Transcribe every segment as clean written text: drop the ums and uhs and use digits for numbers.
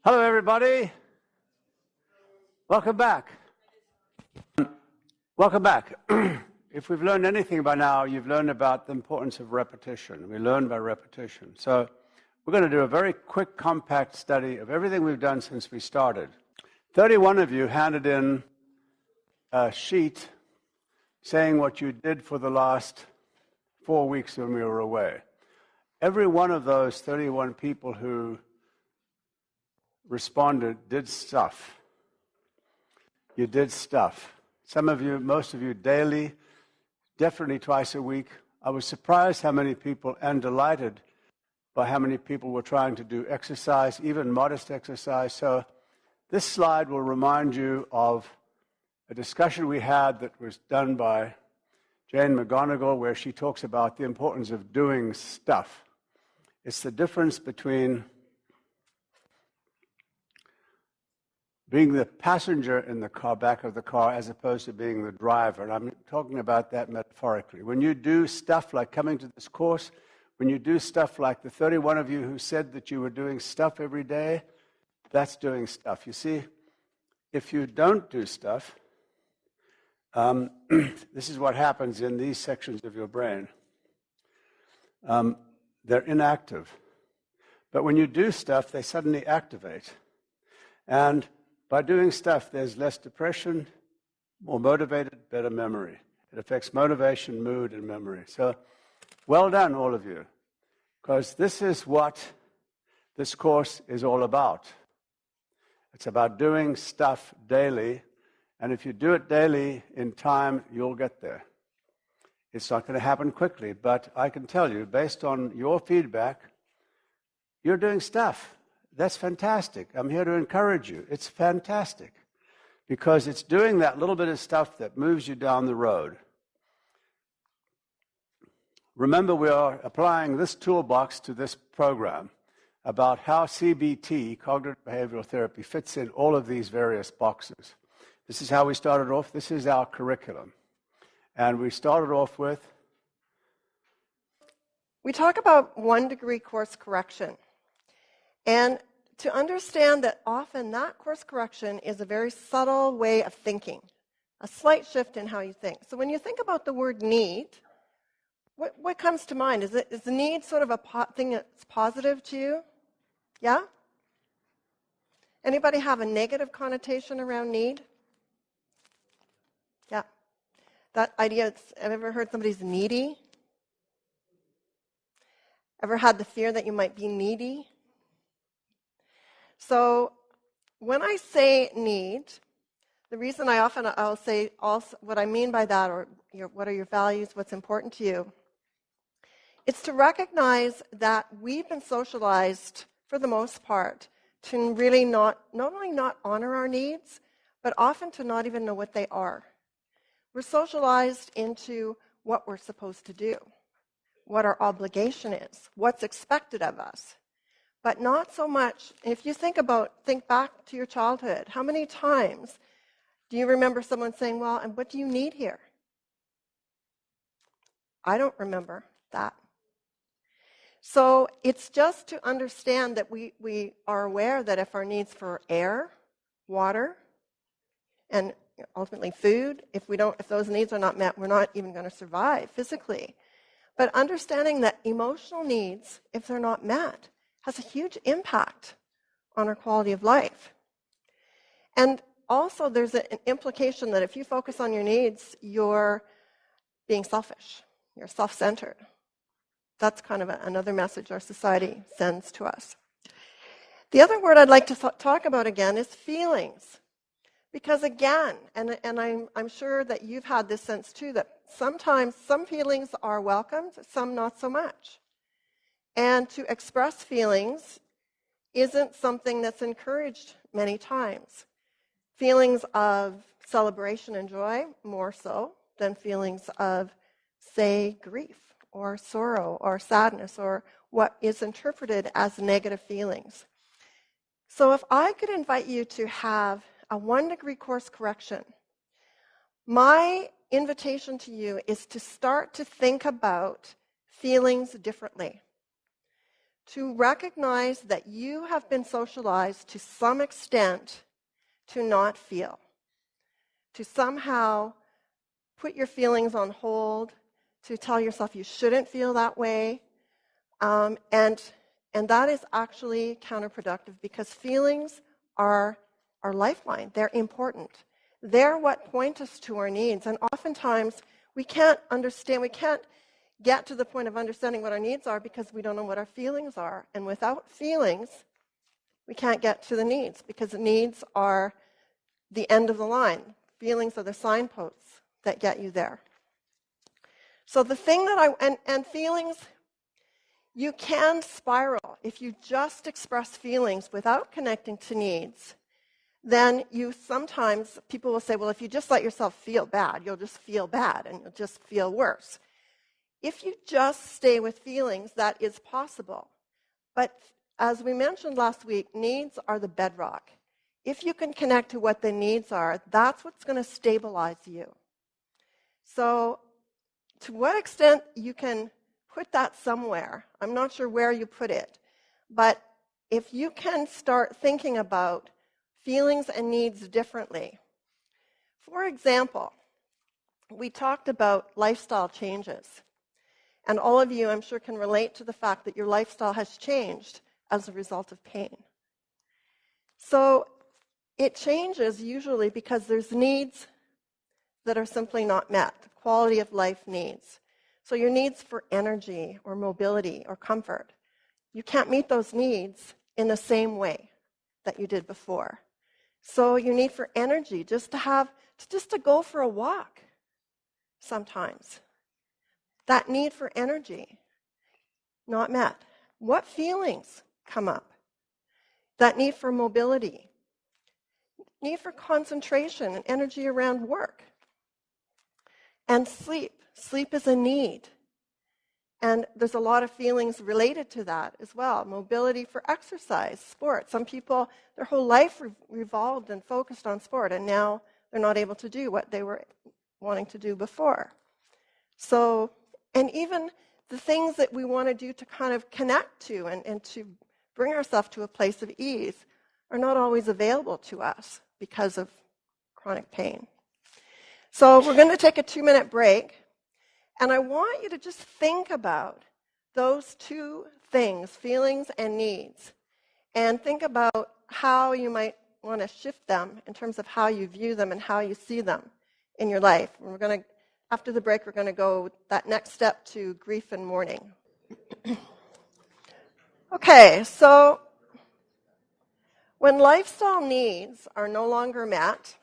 Hello, everybody. Welcome back. Welcome back. If we've learned anything by now, you've learned about the importance of repetition. We learn by repetition. So we're going to do a very quick, compact study of everything we've done since we started. 31 of you handed in a sheet saying what you did for the last 4 weeks when we were away. Every one of those 31 people who responded did stuff. You did stuff. Some of you, most of you daily, definitely twice a week. I was surprised how many people, and delighted by how many people were trying to do exercise, even modest exercise. So this slide will remind you of a discussion we had that was done by Jane McGonigal, where she talks about the importance of doing stuff. It's the difference between being the passenger in the car, back of the car, as opposed to being the driver. And I'm talking about that metaphorically. When you do stuff like coming to this course, when you do stuff like the 31 of you who said that you were doing stuff every day, that's doing stuff. You see, if you don't do stuff, this is what happens in these sections of your brain. They're inactive. But when you do stuff, they suddenly activate. And by doing stuff, there's less depression, more motivated, better memory. It affects motivation, mood, and memory. So well done, all of you, because this is what this course is all about. It's about doing stuff daily, and if you do it daily in time, you'll get there. It's not going to happen quickly, but I can tell you, based on your feedback, you're doing stuff. That's fantastic. I'm here to encourage you. It's fantastic because it's doing that little bit of stuff that moves you down the road. Remember, we are applying this toolbox to this program about how CBT, cognitive behavioral therapy, fits in all of these various boxes. This is how we started off. This is our curriculum. And we started off with? We talk about 1-degree course correction. And to understand that often that course correction is a very subtle way of thinking, a slight shift in how you think. So when you think about the word need, what comes to mind? Is the need sort of a thing that's positive to you? Yeah? Anybody have a negative connotation around need? Yeah. That idea, have you ever heard somebody's needy? Ever had the fear that you might be needy? So when I say need, the reason I'll say also what I mean by that, or what are your values, what's important to you, it's to recognize that we've been socialized, for the most part, to really not only not honor our needs, but often to not even know what they are. We're socialized into what we're supposed to do, what our obligation is, what's expected of us. But not so much, if you think back to your childhood, how many times do you remember someone saying, well, and what do you need here? I don't remember that. So it's just to understand that we are aware that if our needs for air, water, and ultimately food, if those needs are not met, we're not even going to survive physically. But understanding that emotional needs, if they're not met, has a huge impact on our quality of life. And also there's an implication that if you focus on your needs, you're being selfish. You're self-centered. That's kind of another message our society sends to us. The other word I'd like to talk about again is feelings. Because again, and I'm sure that you've had this sense too, that sometimes some feelings are welcomed, some not so much. And to express feelings isn't something that's encouraged many times. Feelings of celebration and joy, more so than feelings of, say, grief or sorrow or sadness or what is interpreted as negative feelings. So if I could invite you to have a 1-degree course correction, my invitation to you is to start to think about feelings differently. to recognize that you have been socialized to some extent to not feel, to somehow put your feelings on hold, to tell yourself you shouldn't feel that way. And that is actually counterproductive because feelings are our lifeline. They're important. They're what point us to our needs. And oftentimes we can't understand, we can't get to the point of understanding what our needs are because we don't know what our feelings are. And without feelings, we can't get to the needs because the needs are the end of the line. Feelings are the signposts that get you there. So the thing that and feelings, you can spiral. If you just express feelings without connecting to needs, then sometimes people will say, well, if you just let yourself feel bad, you'll just feel bad and you'll just feel worse. If you just stay with feelings, that is possible. But as we mentioned last week, needs are the bedrock. If you can connect to what the needs are, that's what's going to stabilize you. So to what extent you can put that somewhere, I'm not sure where you put it, but if you can start thinking about feelings and needs differently. For example, we talked about lifestyle changes. And all of you, I'm sure, can relate to the fact that your lifestyle has changed as a result of pain. So it changes usually because there's needs that are simply not met, quality of life needs. So your needs for energy or mobility or comfort, you can't meet those needs in the same way that you did before. So your need for energy, just to go for a walk sometimes. That need for energy, not met. What feelings come up? That need for mobility, need for concentration and energy around work. And sleep. Sleep is a need. And there's a lot of feelings related to that as well. Mobility for exercise, sport. Some people, their whole life revolved and focused on sport, and now they're not able to do what they were wanting to do before. So, and even the things that we want to do to kind of connect to and to bring ourselves to a place of ease are not always available to us because of chronic pain. So we're going to take a 2-minute break, and I want you to just think about those two things, feelings and needs, and think about how you might want to shift them in terms of how you view them and how you see them in your life. And we're going to, after the break, we're going to go that next step to grief and mourning. Okay, so when lifestyle needs are no longer met,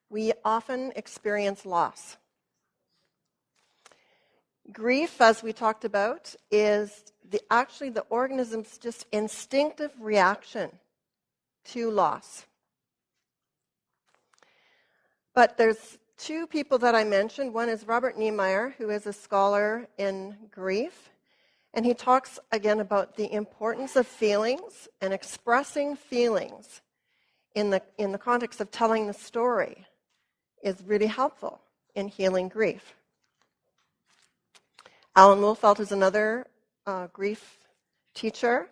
we often experience loss. Grief, as we talked about, is actually the organism's just instinctive reaction to loss. But there's two people that I mentioned. One is Robert Niemeyer, who is a scholar in grief. And he talks again about the importance of feelings and expressing feelings in the context of telling the story is really helpful in healing grief. Alan Wolfelt is another grief teacher,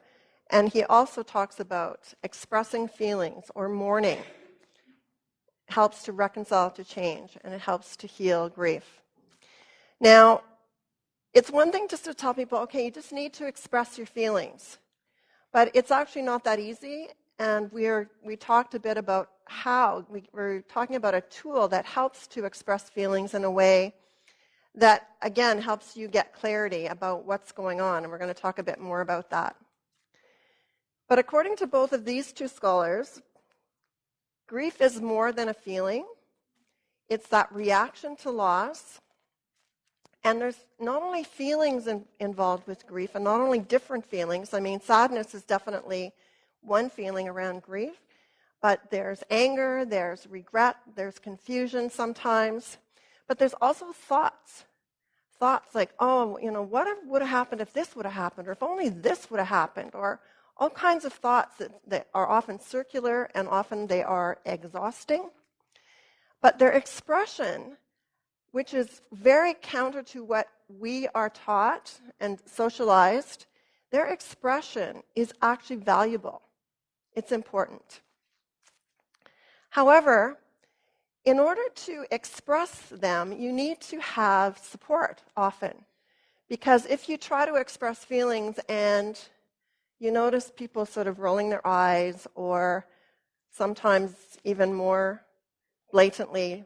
and he also talks about expressing feelings or mourning. It helps to reconcile to change, and it helps to heal grief. Now, it's one thing just to tell people, okay, you just need to express your feelings. But it's actually not that easy, and we talked a bit about how. We're talking about a tool that helps to express feelings in a way that, again, helps you get clarity about what's going on, and we're going to talk a bit more about that. But according to both of these two scholars, grief is more than a feeling. It's that reaction to loss. And there's not only feelings involved with grief, and not only different feelings. I mean, sadness is definitely one feeling around grief, but there's anger, there's regret, there's confusion sometimes. But there's also thoughts. Thoughts like, oh, what would have happened if this would have happened, or if only this would have happened, or all kinds of thoughts that are often circular, and often they are exhausting. But their expression, which is very counter to what we are taught and socialized, their expression is actually valuable. It's important. However, in order to express them, you need to have support often. Because if you try to express feelings and you notice people sort of rolling their eyes or sometimes even more blatantly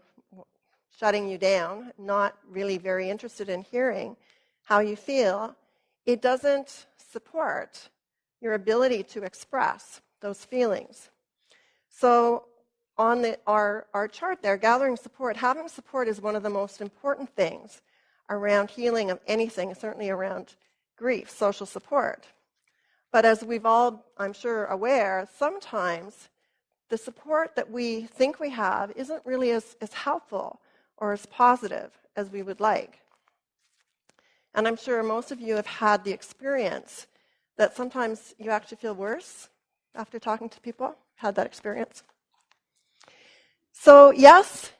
shutting you down, not really very interested in hearing how you feel, it doesn't support your ability to express those feelings. So on our chart there, gathering support, having support is one of the most important things around healing of anything, certainly around grief, social support. But as we've all, I'm sure, aware, sometimes the support that we think we have isn't really as helpful or as positive as we would like. And I'm sure most of you have had the experience that sometimes you actually feel worse after talking to people. Had that experience? So yes,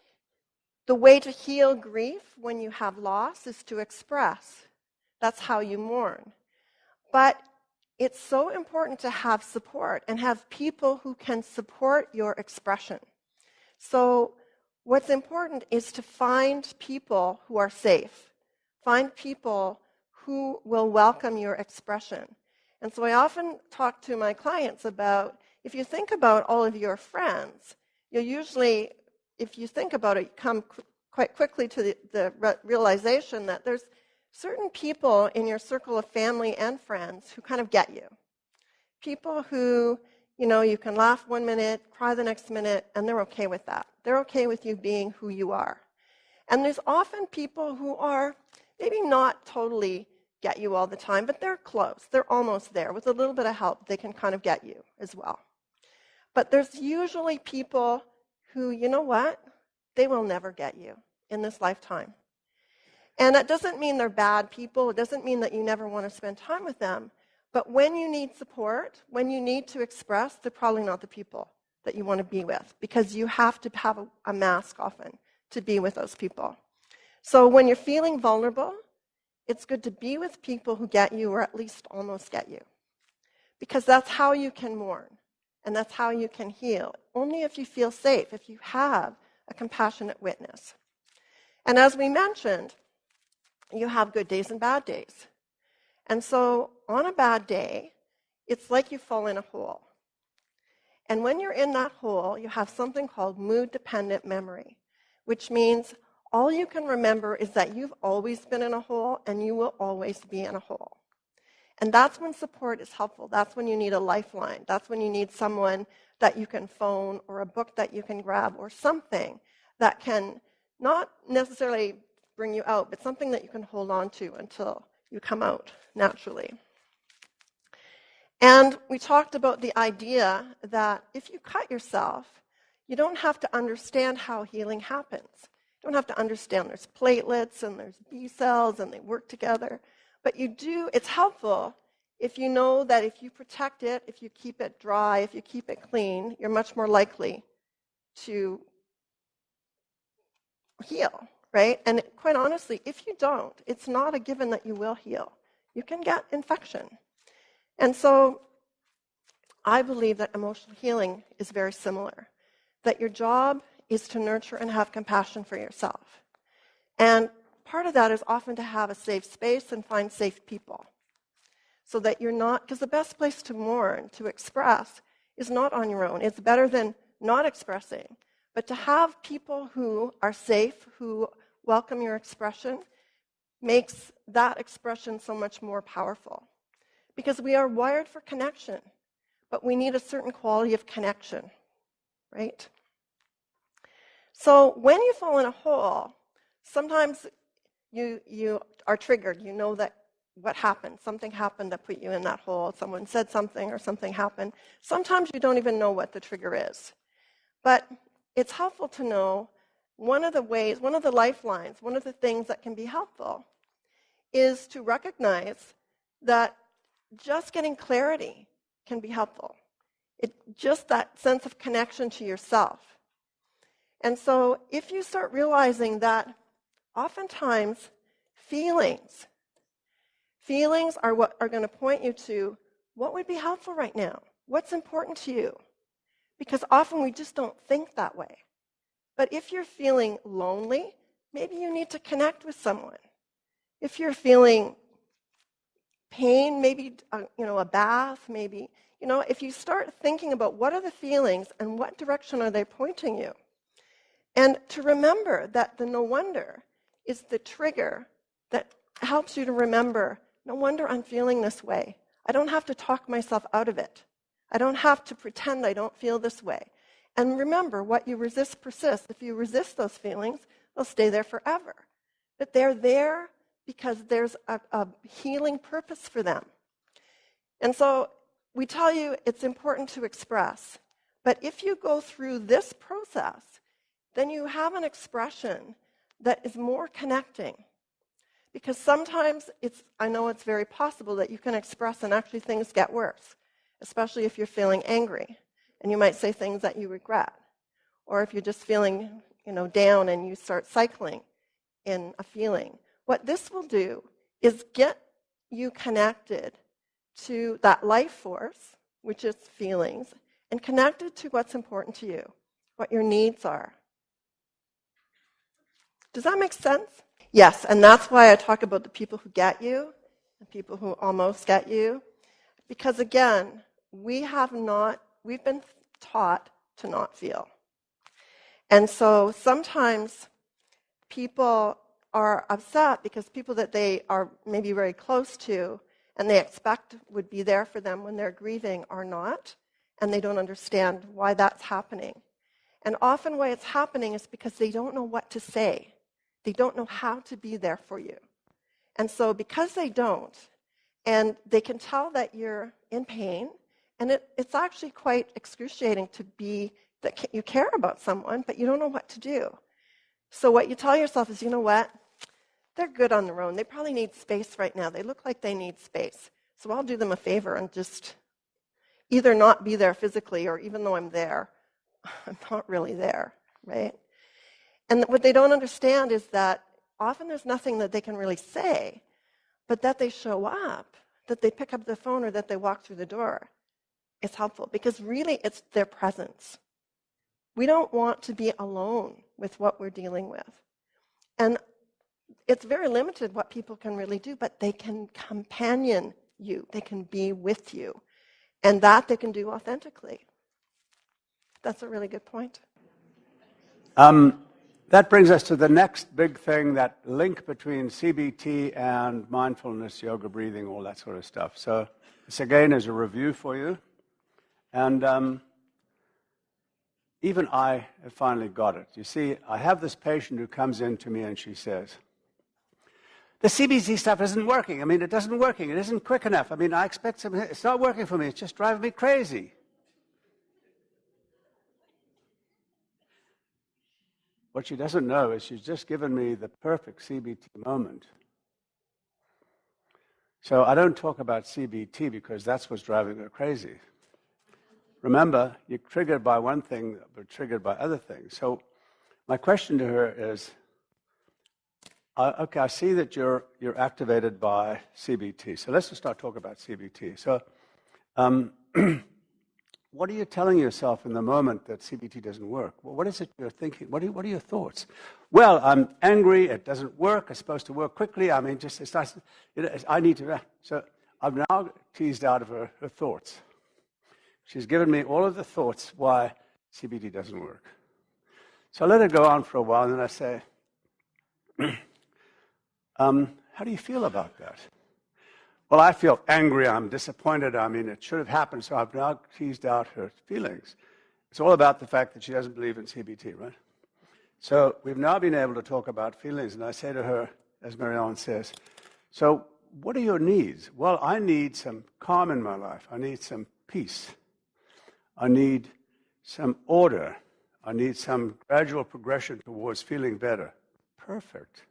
the way to heal grief when you have loss is to express. That's how you mourn. But it's so important to have support and have people who can support your expression. So what's important is to find people who are safe. Find people who will welcome your expression. And so I often talk to my clients about, if you think about all of your friends, you'll usually, if you think about it, come quite quickly to the realization that there's certain people in your circle of family and friends who kind of get you. People who, you can laugh one minute, cry the next minute, and they're okay with that. They're okay with you being who you are. And there's often people who are maybe not totally get you all the time, but they're close. They're almost there. With a little bit of help, they can kind of get you as well. But there's usually people who, you know what? They will never get you in this lifetime. And that doesn't mean they're bad people. It doesn't mean that you never want to spend time with them. But when you need support, when you need to express, they're probably not the people that you want to be with, because you have to have a mask often to be with those people. So when you're feeling vulnerable, it's good to be with people who get you, or at least almost get you, because that's how you can mourn, and that's how you can heal. Only if you feel safe, if you have a compassionate witness. And as we mentioned, you have good days and bad days. And so on a bad day, it's like you fall in a hole. And when you're in that hole, you have something called mood-dependent memory, which means all you can remember is that you've always been in a hole and you will always be in a hole. And that's when support is helpful. That's when you need a lifeline. That's when you need someone that you can phone, or a book that you can grab, or something that can not necessarily bring you out, but something that you can hold on to until you come out naturally. And we talked about the idea that if you cut yourself, you don't have to understand how healing happens. You don't have to understand there's platelets and there's B cells and they work together. But you do, it's helpful if you know that if you protect it, if you keep it dry, if you keep it clean, you're much more likely to heal, right? And quite honestly, if you don't, it's not a given that you will heal. You can get infection. And so I believe that emotional healing is very similar, that your job is to nurture and have compassion for yourself. And part of that is often to have a safe space and find safe people, so that you're not, because the best place to mourn, to express, is not on your own. It's better than not expressing. But to have people who are safe, who welcome your expression, makes that expression so much more powerful. Because we are wired for connection, but we need a certain quality of connection, right? So when you fall in a hole, sometimes you are triggered. You know that what happened. Something happened that put you in that hole. Someone said something or something happened. Sometimes you don't even know what the trigger is. But it's helpful to know one of the ways, one of the lifelines, one of the things that can be helpful is to recognize that just getting clarity can be helpful. Just that sense of connection to yourself. And so if you start realizing that oftentimes feelings Feelings are what are going to point you to what would be helpful right now, what's important to you. Because often we just don't think that way. But if you're feeling lonely, maybe you need to connect with someone. If you're feeling pain, maybe a bath, maybe, if you start thinking about what are the feelings and what direction are they pointing you. And to remember that the no wonder is the trigger that helps you to remember, no wonder I'm feeling this way. I don't have to talk myself out of it. I don't have to pretend I don't feel this way. And remember, what you resist persists. If you resist those feelings, they'll stay there forever. But they're there because there's a healing purpose for them. And so we tell you it's important to express. But if you go through this process, then you have an expression that is more connecting. Because sometimes I know it's very possible that you can express and actually things get worse, especially if you're feeling angry. And you might say things that you regret. Or if you're just feeling, down and you start cycling in a feeling. What this will do is get you connected to that life force, which is feelings, and connected to what's important to you, what your needs are. Does that make sense? Yes, and that's why I talk about the people who get you, the people who almost get you. Because again, we've been taught to not feel. And so sometimes people are upset because people that they are maybe very close to and they expect would be there for them when they're grieving are not, and they don't understand why that's happening. And often why it's happening is because they don't know what to say. They don't know how to be there for you. And so because they don't, and they can tell that you're in pain, and it's actually quite excruciating to be that you care about someone, but you don't know what to do. So what you tell yourself is, you know what? They're good on their own. They probably need space right now. They look like they need space. So I'll do them a favor and just either not be there physically, or even though I'm there, I'm not really there, right? And what they don't understand is that often there's nothing that they can really say, but that they show up, that they pick up the phone, or that they walk through the door is helpful, because really it's their presence. We don't want to be alone with what we're dealing with. And it's very limited what people can really do, but they can companion you. They can be with you. And that they can do authentically. That's a really good point. That brings us to the next big thing, that link between CBT and mindfulness, yoga, breathing, all that sort of stuff. So this again is a review for you. And even I have finally got it. You see, I have this patient who comes in to me and she says, the CBT stuff isn't working. It doesn't working. It isn't quick enough. I expect something. It's not working for me. It's just driving me crazy. What she doesn't know is she's just given me the perfect CBT moment. So I don't talk about CBT because that's what's driving her crazy. Remember, you're triggered by one thing, but triggered by other things. So my question to her is, okay, I see that you're activated by CBT. So let's just start talking about CBT. So what are you telling yourself in the moment that CBT doesn't work? Well, what is it you're thinking? What are your thoughts? Well, I'm angry. It doesn't work. It's supposed to work quickly. I need to. So I've now teased out of her thoughts. She's given me all of the thoughts why CBT doesn't work. So I let it go on for a while, and then I say, how do you feel about that? Well, I feel angry. I'm disappointed. It should have happened, so I've now teased out her feelings. It's all about the fact that she doesn't believe in CBT, right? So we've now been able to talk about feelings, and I say to her, as Marianne says, so what are your needs? Well, I need some calm in my life. I need some peace. I need some order. I need some gradual progression towards feeling better. Perfect.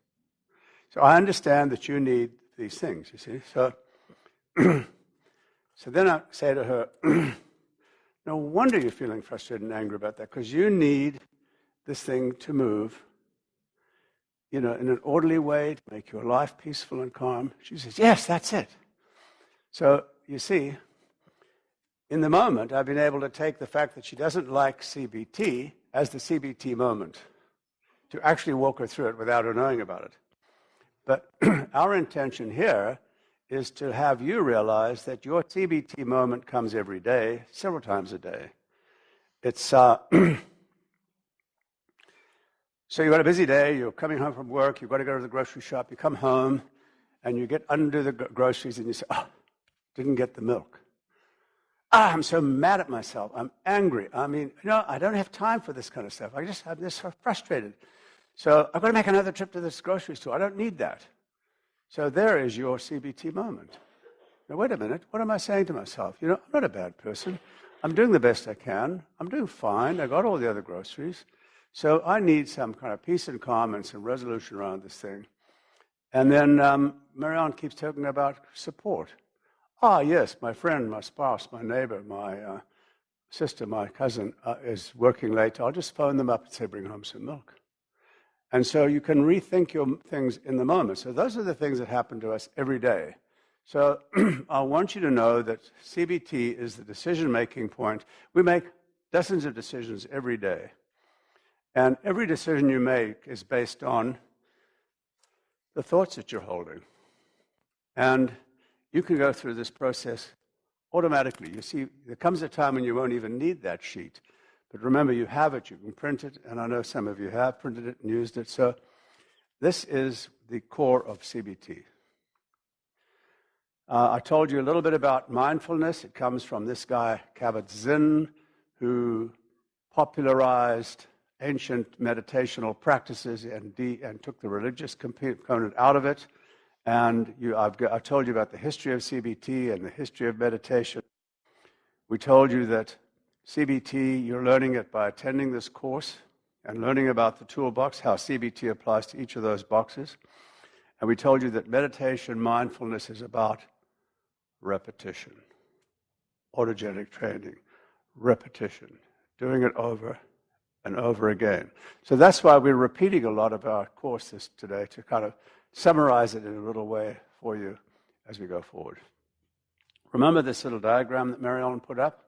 So I understand that you need these things, you see. So then I say to her, no wonder you're feeling frustrated and angry about that, because you need this thing to move in an orderly way to make your life peaceful and calm? She says, yes, that's it. So, you see, in the moment, I've been able to take the fact that she doesn't like CBT as the CBT moment, to actually walk her through it without her knowing about it. But our intention here is to have you realize that your CBT moment comes every day, several times a day. It's so you've got a busy day, you're coming home from work, you've got to go to the grocery shop, you come home, and you get under the groceries and you say, didn't get the milk. I'm so mad at myself. I'm angry. I mean, I don't have time for this kind of stuff. I'm just so frustrated. So I've got to make another trip to this grocery store. I don't need that. So there is your CBT moment. Now, wait a minute. What am I saying to myself? I'm not a bad person. I'm doing the best I can. I'm doing fine. I got all the other groceries. So I need some kind of peace and calm and some resolution around this thing. And then Marianne keeps talking about support. Yes, my friend, my spouse, my neighbor, my sister, my cousin is working late. I'll just phone them up and say, bring home some milk. And so you can rethink your things in the moment. So those are the things that happen to us every day. So I want you to know that CBT is the decision-making point. We make dozens of decisions every day. And every decision you make is based on the thoughts that you're holding. And you can go through this process automatically. You see, there comes a time when you won't even need that sheet. But remember, you have it, you can print it, and I know some of you have printed it and used it. So this is the core of CBT. I told you a little bit about mindfulness. It comes from this guy, Kabat-Zinn, who popularized ancient meditational practices and took the religious component out of it. And I told you about the history of CBT and the history of meditation. We told you that CBT, you're learning it by attending this course and learning about the toolbox, how CBT applies to each of those boxes. And we told you that meditation, mindfulness is about repetition, autogenic training, repetition, doing it over and over again. So that's why we're repeating a lot of our courses today to kind of summarize it in a little way for you as we go forward. Remember this little diagram that Mary Ellen put up?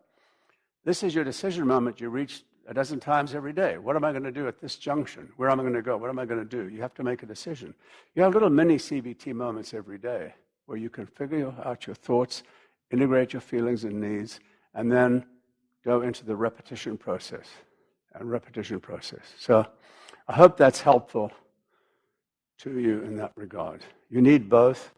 This is your decision moment you reach a dozen times every day. What am I going to do at this junction? Where am I going to go? What am I going to do? You have to make a decision. You have little mini CBT moments every day where you can figure out your thoughts, integrate your feelings and needs, and then go into the repetition process. So I hope that's helpful to you in that regard. You need both.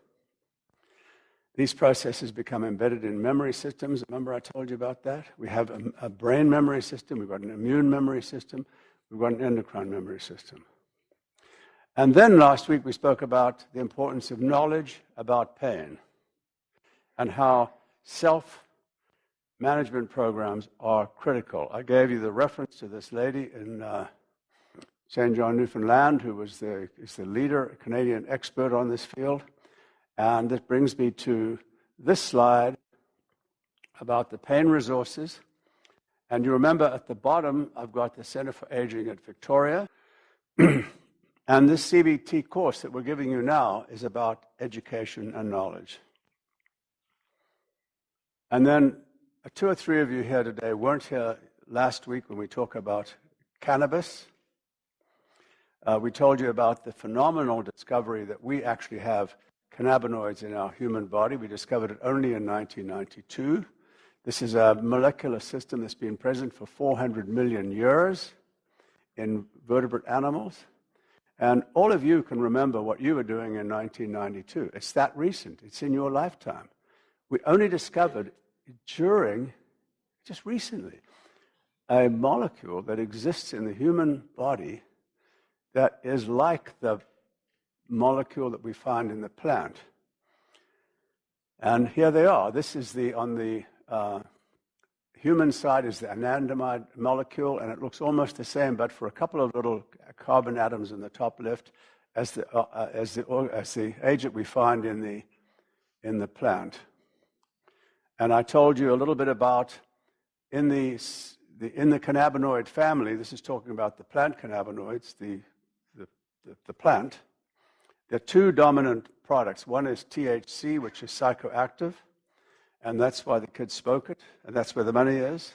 These processes become embedded in memory systems. Remember I told you about that? We have a brain memory system, we've got an immune memory system, we've got an endocrine memory system. And then last week we spoke about the importance of knowledge about pain and how self-management programs are critical. I gave you the reference to this lady in St. John, Newfoundland, who is the leader, a Canadian expert on this field. And this brings me to this slide about the pain resources. And you remember at the bottom, I've got the Center for Aging at Victoria. And this CBT course that we're giving you now is about education and knowledge. And then 2 or 3 of you here today weren't here last week when we talked about cannabis. We told you about the phenomenal discovery that we actually have cannabinoids in our human body. We discovered it only in 1992. This is a molecular system that's been present for 400 million years in vertebrate animals. And all of you can remember what you were doing in 1992. It's that recent. It's in your lifetime. We only discovered just recently, a molecule that exists in the human body that is like the molecule that we find in the plant. And here they are. This is on the human side is the anandamide molecule, and it looks almost the same, but for a couple of little carbon atoms in the top left as the agent we find in the plant. And I told you a little bit about in the cannabinoid family. This is talking about the plant cannabinoids, the the plant, there are two dominant products. One is THC, which is psychoactive, and that's why the kids smoke it, and that's where the money is.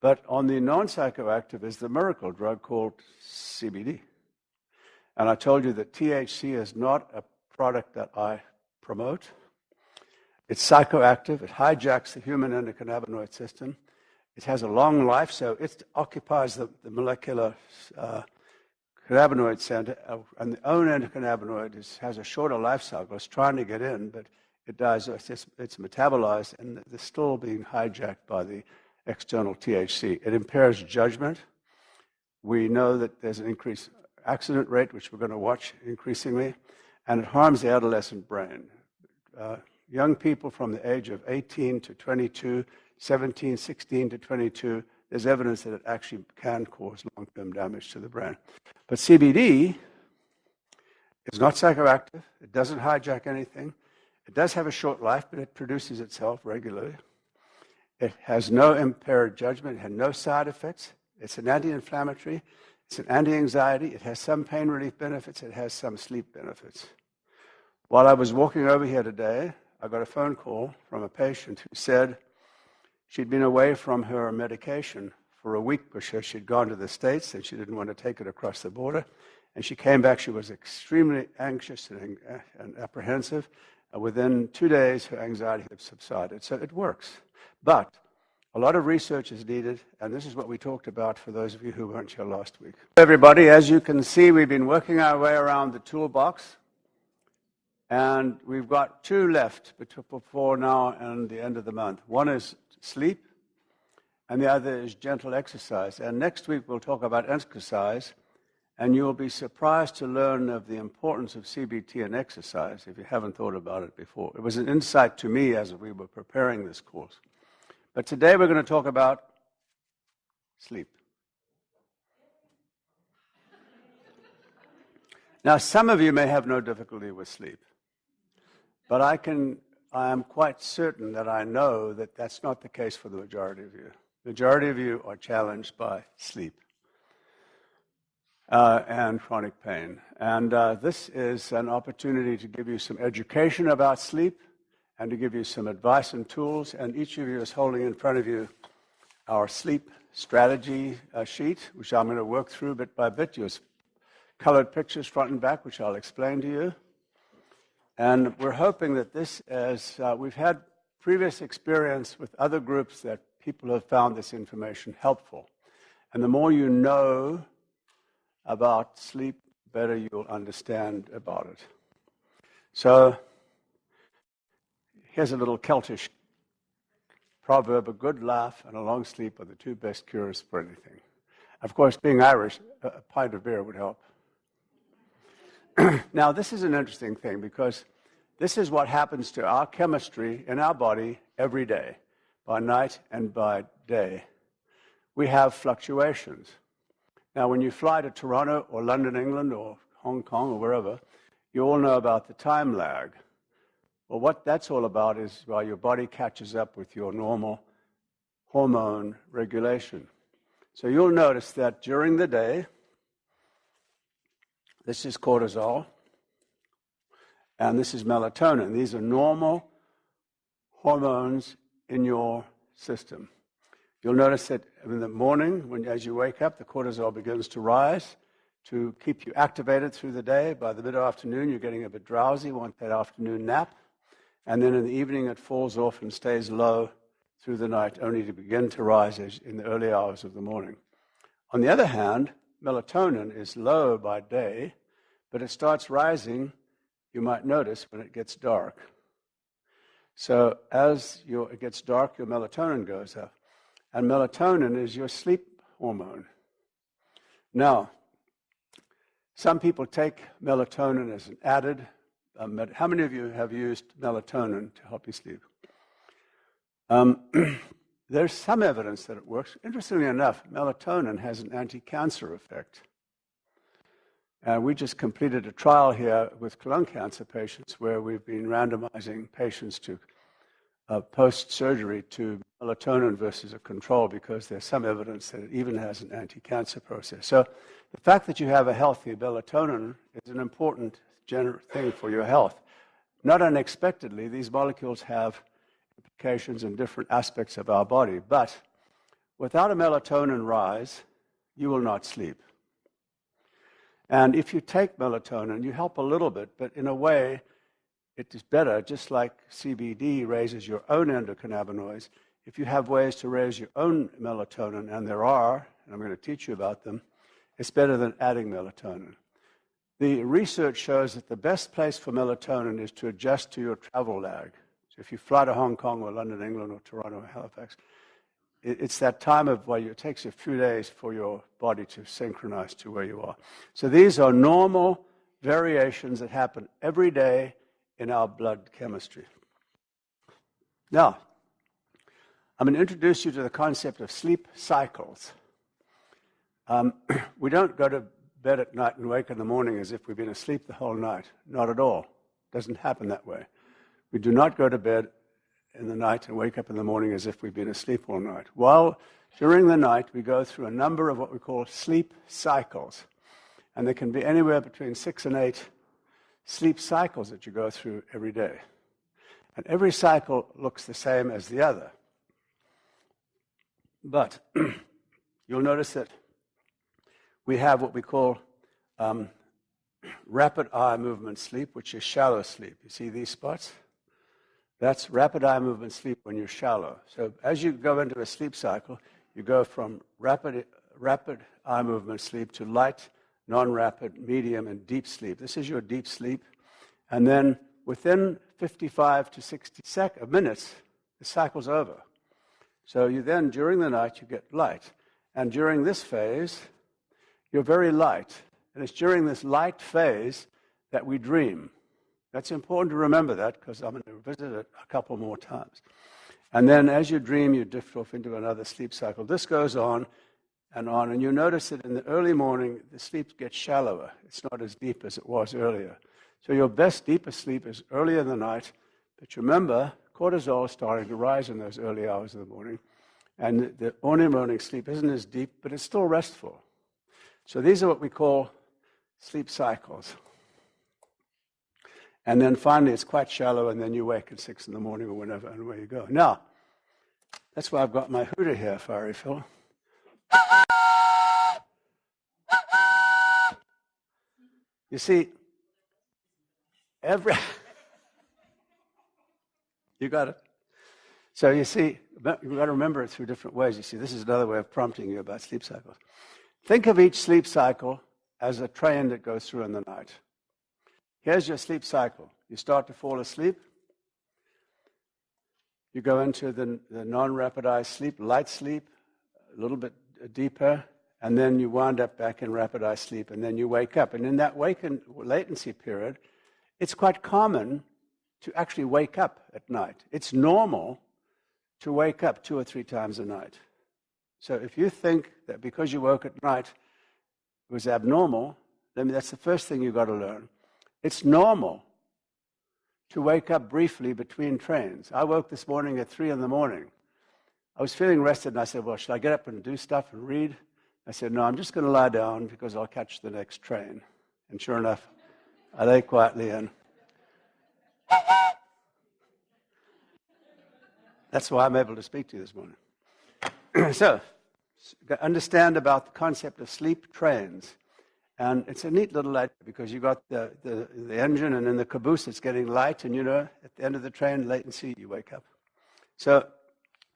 But on the non-psychoactive is the miracle drug called CBD. And I told you that THC is not a product that I promote. It's psychoactive. It hijacks the human endocannabinoid system. It has a long life, so it occupies the molecular cannabinoid center, and the own endocannabinoid has a shorter life cycle. It's trying to get in, but it dies. It's metabolized, and it's still being hijacked by the external THC. It impairs judgment. We know that there's an increased accident rate, which we're going to watch increasingly, and it harms the adolescent brain. Young people from the age of 18 to 22, 17, 16 to 22, there's evidence that it actually can cause long-term damage to the brain. But CBD is not psychoactive. It doesn't hijack anything. It does have a short life, but it produces itself regularly. It has no impaired judgment. It has no side effects. It's an anti-inflammatory. It's an anti-anxiety. It has some pain relief benefits. It has some sleep benefits. While I was walking over here today, I got a phone call from a patient who said she'd been away from her medication for a week because she'd gone to the States and she didn't want to take it across the border. And she came back. She was extremely anxious and apprehensive. And within 2 days, her anxiety had subsided. So it works. But a lot of research is needed, and this is what we talked about for those of you who weren't here last week. Everybody, as you can see, we've been working our way around the toolbox. And we've got 2 left before now and the end of the month. One is sleep, and the other is gentle exercise. And next week we'll talk about exercise, and you'll be surprised to learn of the importance of CBT and exercise if you haven't thought about it before. It was an insight to me as we were preparing this course. But today we're going to talk about sleep. Now, some of you may have no difficulty with sleep. But I am quite certain that I know that that's not the case for the majority of you. The majority of you are challenged by sleep and chronic pain. And this is an opportunity to give you some education about sleep and to give you some advice and tools. And each of you is holding in front of you our sleep strategy sheet, which I'm going to work through bit by bit. There's colored pictures front and back, which I'll explain to you. And we're hoping that this is, we've had previous experience with other groups that people have found this information helpful. And the more you know about sleep, the better you'll understand about it. So here's a little Celtic proverb: a good laugh and a long sleep are the 2 best cures for anything. Of course, being Irish, a pint of beer would help. Now, this is an interesting thing because this is what happens to our chemistry in our body every day, by night and by day. We have fluctuations. Now, when you fly to Toronto or London, England, or Hong Kong or wherever, you all know about the time lag. Well, what that's all about is while your body catches up with your normal hormone regulation. So you'll notice that during the day, this is cortisol, and this is melatonin. These are normal hormones in your system. You'll notice that in the morning, as you wake up, the cortisol begins to rise to keep you activated through the day. By the mid-afternoon, you're getting a bit drowsy, want that afternoon nap. And then in the evening, it falls off and stays low through the night, only to begin to rise in the early hours of the morning. On the other hand, melatonin is low by day, but it starts rising, you might notice, when it gets dark. So as it gets dark, your melatonin goes up. And melatonin is your sleep hormone. Now, some people take melatonin as an added. How many of you have used melatonin to help you sleep? There's some evidence that it works. Interestingly enough, melatonin has an anti-cancer effect. We just completed a trial here with lung cancer patients where we've been randomizing patients to post-surgery to melatonin versus a control because there's some evidence that it even has an anti-cancer process. So The fact that you have a healthy melatonin is an important thing for your health. Not unexpectedly, these molecules have implications in different aspects of our body, but without a melatonin rise, you will not sleep. And if you take melatonin, you help a little bit, but in a way, it is better, just like CBD raises your own endocannabinoids. If you have ways to raise your own melatonin, and there are, and I'm going to teach you about them, it's better than adding melatonin. The research shows that the best place for melatonin is to adjust to your travel lag. So if you fly to Hong Kong or London, England, or Toronto, or Halifax, it's that time of where it takes you a few days for your body to synchronize to where you are. So these are normal variations that happen every day in our blood chemistry. Now, I'm going to introduce you to the concept of sleep cycles. We don't go to bed at night and wake in the morning as if we've been asleep the whole night. Not at all. It doesn't happen that way. We do not go to bed in the night and wake up in the morning as if we've been asleep all night. While during the night, we go through a number of what we call sleep cycles. And there can be anywhere between 6 and 8 sleep cycles that you go through every day. And every cycle looks the same as the other. But you'll notice that we have what we call rapid eye movement sleep, which is shallow sleep. You see these spots? That's rapid eye movement sleep when you're shallow. So as you go into a sleep cycle, you go from rapid eye movement sleep to light, non-rapid, medium, and deep sleep. This is your deep sleep. And then within 55 to 60 minutes, the cycle's over. So you then, during the night, you get light. And during this phase, you're very light. And it's during this light phase that we dream. That's important to remember that, because I'm going to revisit it a couple more times. And then as you dream, you drift off into another sleep cycle. This goes on, and you notice that in the early morning, the sleep gets shallower. It's not as deep as it was earlier. So your best, deepest sleep is early in the night, but remember, cortisol is starting to rise in those early hours of the morning, and the morning sleep isn't as deep, but it's still restful. So these are what we call sleep cycles. And then finally, it's quite shallow, and then you wake at 6 in the morning or whenever, and away you go. Now, that's why I've got my hooter here, Fiery Phil. You see, you got it. So you see, you've got to remember it through different ways. You see, this is another way of prompting you about sleep cycles. Think of each sleep cycle as a train that goes through in the night. Here's your sleep cycle. You start to fall asleep. You go into the non-rapid eye sleep, light sleep, a little bit deeper, and then you wind up back in rapid eye sleep, and then you wake up. And in that latency period, it's quite common to actually wake up at night. It's normal to wake up 2 or 3 times a night. So if you think that because you woke at night it was abnormal, then that's the first thing you've got to learn. It's normal to wake up briefly between trains. I woke this morning at 3 in the morning. I was feeling rested, and I said, well, should I get up and do stuff and read? I said, no, I'm just going to lie down because I'll catch the next train. And sure enough, I lay quietly in. That's why I'm able to speak to you this morning. So, understand about the concept of sleep trains. And it's a neat little light because you've got the engine, and in the caboose it's getting light, and at the end of the train, latency, you wake up. So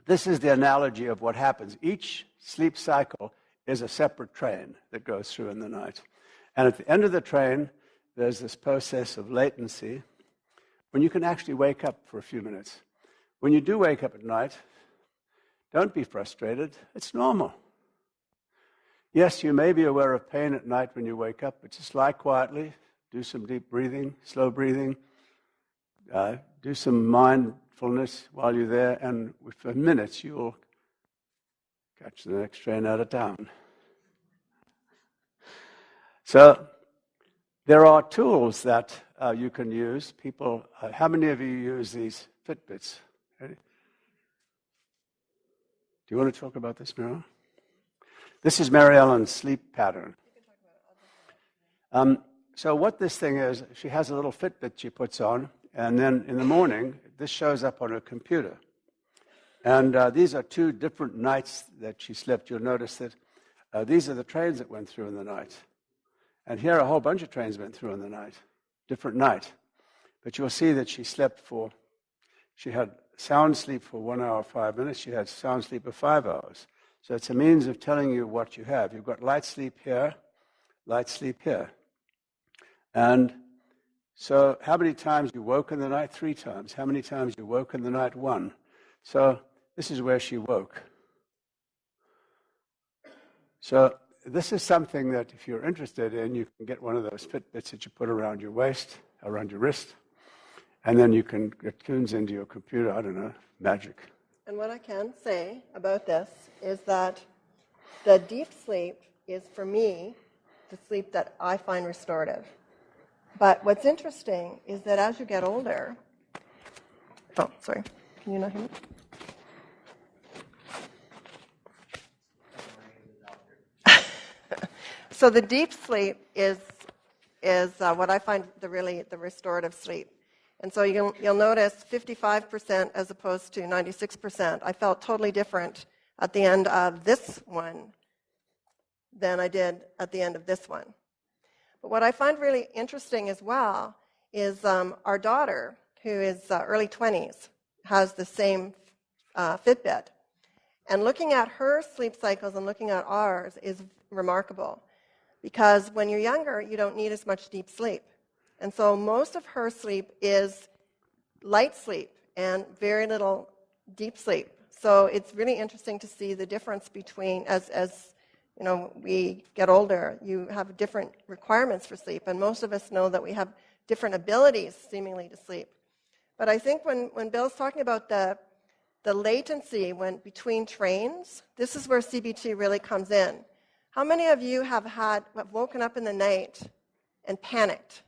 this is the analogy of what happens. Each sleep cycle is a separate train that goes through in the night. And at the end of the train, there's this process of latency when you can actually wake up for a few minutes. When you do wake up at night, don't be frustrated. It's normal. Yes, you may be aware of pain at night when you wake up, but just lie quietly, do some deep breathing, slow breathing, do some mindfulness while you're there, and for minutes you'll catch the next train out of town. So there are tools that you can use. People, how many of you use these Fitbits? Ready? Do you want to talk about this, Meryl? This is Mary Ellen's sleep pattern. So what this thing is, she has a little Fitbit she puts on, and then in the morning, this shows up on her computer. And these are 2 different nights that she slept. You'll notice that these are the trains that went through in the night. And here a whole bunch of trains went through in the night, different night. But you'll see that she had sound sleep for 1 hour, 5 minutes. She had sound sleep of 5 hours. So it's a means of telling you what you have. You've got light sleep here, light sleep here. And so how many times you woke in the night? 3 times. How many times you woke in the night? 1. So this is where she woke. So this is something that if you're interested in, you can get one of those Fitbits that you put around your waist, around your wrist, and then it tunes into your computer. I don't know, magic. And what I can say about this is that the deep sleep is, for me, the sleep that I find restorative. But what's interesting is that as you get older... Oh, sorry. Can you not hear me? So the deep sleep is what I find the restorative sleep. And so you'll notice 55% as opposed to 96%. I felt totally different at the end of this one than I did at the end of this one. But what I find really interesting as well is our daughter, who is early 20s, has the same Fitbit. And looking at her sleep cycles and looking at ours is remarkable. Because when you're younger, you don't need as much deep sleep. And so most of her sleep is light sleep and very little deep sleep. So it's really interesting to see the difference between, as you know, we get older, you have different requirements for sleep. And most of us know that we have different abilities, seemingly, to sleep. But I think when Bill's talking about the latency between trains, this is where CBT really comes in. How many of you have woken up in the night and panicked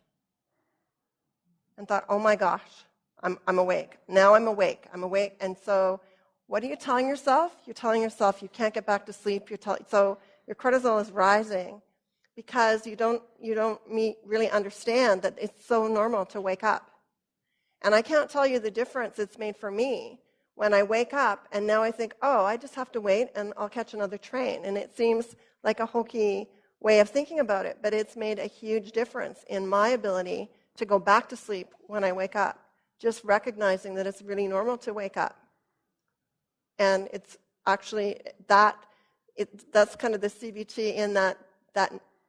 and thought, oh my gosh, I'm awake. Now I'm awake. And so what are you telling yourself? You're telling yourself you can't get back to sleep. So your cortisol is rising because you don't really understand that it's so normal to wake up. And I can't tell you the difference it's made for me when I wake up and now I think, oh, I just have to wait and I'll catch another train. And it seems like a hokey way of thinking about it, but it's made a huge difference in my ability to go back to sleep when I wake up, just recognizing that it's really normal to wake up. And it's actually that's kind of the CBT in that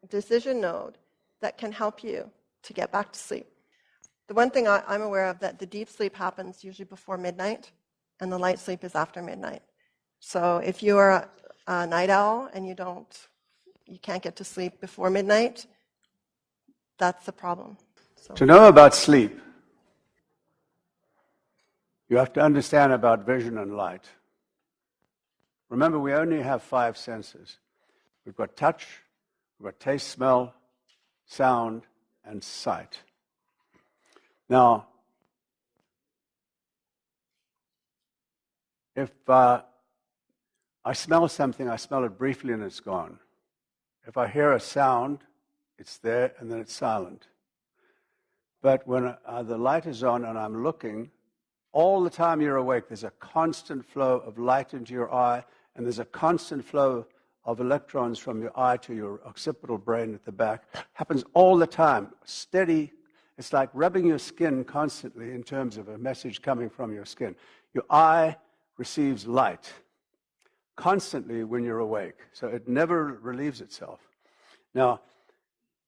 decision node that can help you to get back to sleep. The one thing I'm aware of, that the deep sleep happens usually before midnight, and the light sleep is after midnight. So if you are a night owl and you can't get to sleep before midnight, that's the problem. So. To know about sleep, you have to understand about vision and light. Remember, we only have 5 senses. We've got touch, we've got taste, smell, sound, and sight. Now, if I smell something, I smell it briefly and it's gone. If I hear a sound, it's there and then it's silent. But when the light is on and I'm looking, all the time you're awake, there's a constant flow of light into your eye, and there's a constant flow of electrons from your eye to your occipital brain at the back. Happens all the time, steady. It's like rubbing your skin constantly in terms of a message coming from your skin. Your eye receives light constantly when you're awake, so it never relieves itself. Now,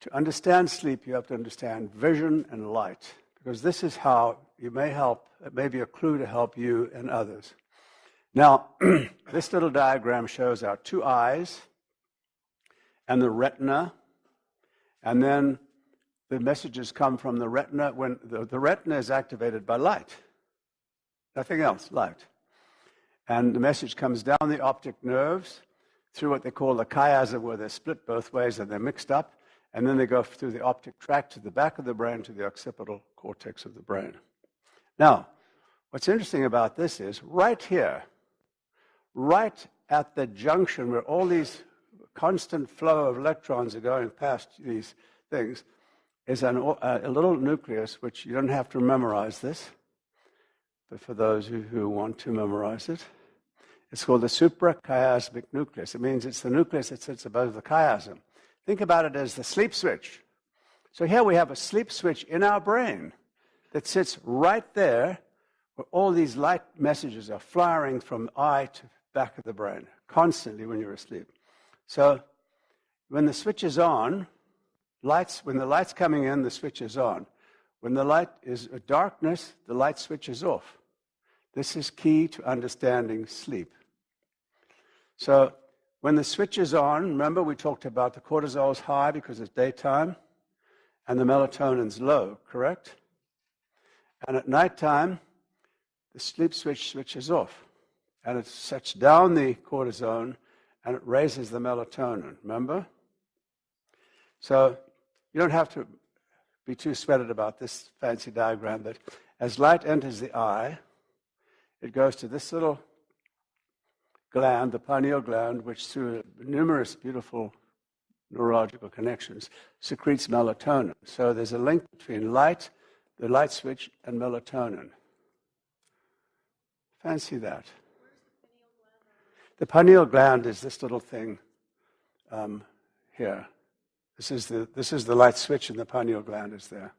to understand sleep, you have to understand vision and light, because this is how you may help. It may be a clue to help you and others. Now, this little diagram shows our 2 eyes and the retina, and then the messages come from the retina when the retina is activated by light. Nothing else, light. And the message comes down the optic nerves through what they call the chiasm, where they're split both ways and they're mixed up, and then they go through the optic tract to the back of the brain, to the occipital cortex of the brain. Now, what's interesting about this is right here, right at the junction where all these constant flow of electrons are going past these things is a little nucleus, which you don't have to memorize this, but for those who want to memorize it, it's called the suprachiasmatic nucleus. It means it's the nucleus that sits above the chiasm. Think about it as the sleep switch. So here we have a sleep switch in our brain that sits right there, where all these light messages are firing from eye to back of the brain constantly when you're asleep. So when the switch is on, when the light's coming in, the switch is on. When the light is darkness, the light switch is off. This is key to understanding sleep. So when the switch is on, remember we talked about the cortisol's high because it's daytime, and the melatonin's low, correct? And at nighttime, the sleep switch switches off, and it sets down the cortisone, and it raises the melatonin, remember? So you don't have to be too sweated about this fancy diagram, but as light enters the eye, it goes to this little gland, the pineal gland, which through numerous beautiful neurological connections secretes melatonin. So there's a link between light, the light switch, and melatonin. Fancy that. The pineal gland is this little thing here. This is the light switch, and the pineal gland is there.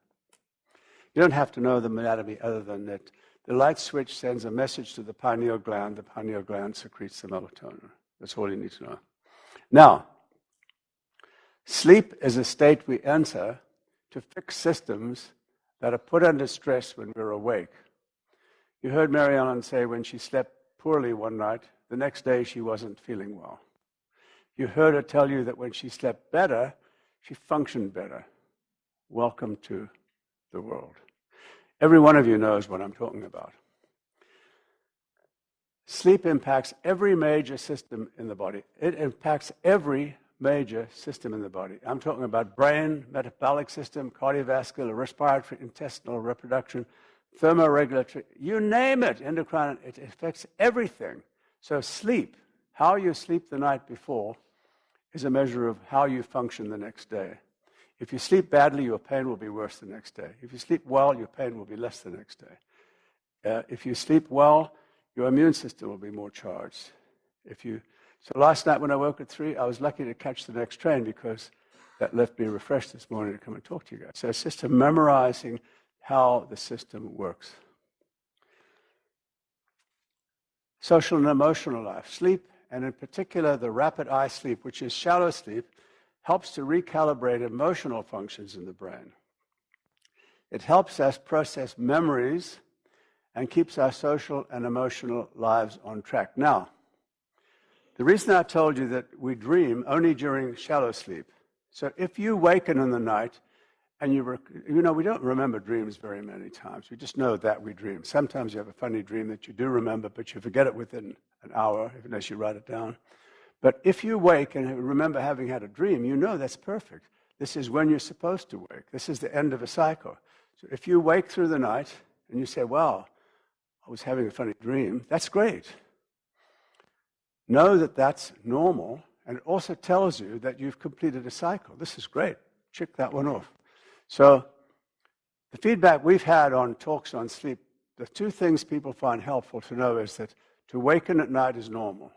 You don't have to know the anatomy other than that. The light switch sends a message to the pineal gland secretes the melatonin. That's all you need to know. Now, sleep is a state we enter to fix systems that are put under stress when we're awake. You heard Mary Ellen say when she slept poorly one night, the next day she wasn't feeling well. You heard her tell you that when she slept better, she functioned better. Welcome to the world. Every one of you knows what I'm talking about. Sleep impacts every major system in the body. It impacts every major system in the body. I'm talking about brain, metabolic system, cardiovascular, respiratory, intestinal, reproduction, thermoregulatory, you name it, endocrine, it affects everything. So sleep, how you sleep the night before, is a measure of how you function the next day. If you sleep badly, your pain will be worse the next day. If you sleep well, your pain will be less the next day. If you sleep well, your immune system will be more charged. So last night when I woke at 3, I was lucky to catch the next train because that left me refreshed this morning to come and talk to you guys. So it's just memorizing how the system works. Social and emotional life. Sleep, and in particular the rapid eye sleep, which is shallow sleep, helps to recalibrate emotional functions in the brain. It helps us process memories and keeps our social and emotional lives on track. Now, the reason I told you that we dream only during shallow sleep, so if you waken in the night and we don't remember dreams very many times. We just know that we dream. Sometimes you have a funny dream that you do remember, but you forget it within an hour, unless you write it down. But if you wake and remember having had a dream, you know that's perfect. This is when you're supposed to wake. This is the end of a cycle. So if you wake through the night and you say, wow, I was having a funny dream, that's great. Know that that's normal, and it also tells you that you've completed a cycle. This is great. Check that one off. So the feedback we've had on talks on sleep, the two things people find helpful to know is that to waken at night is normal.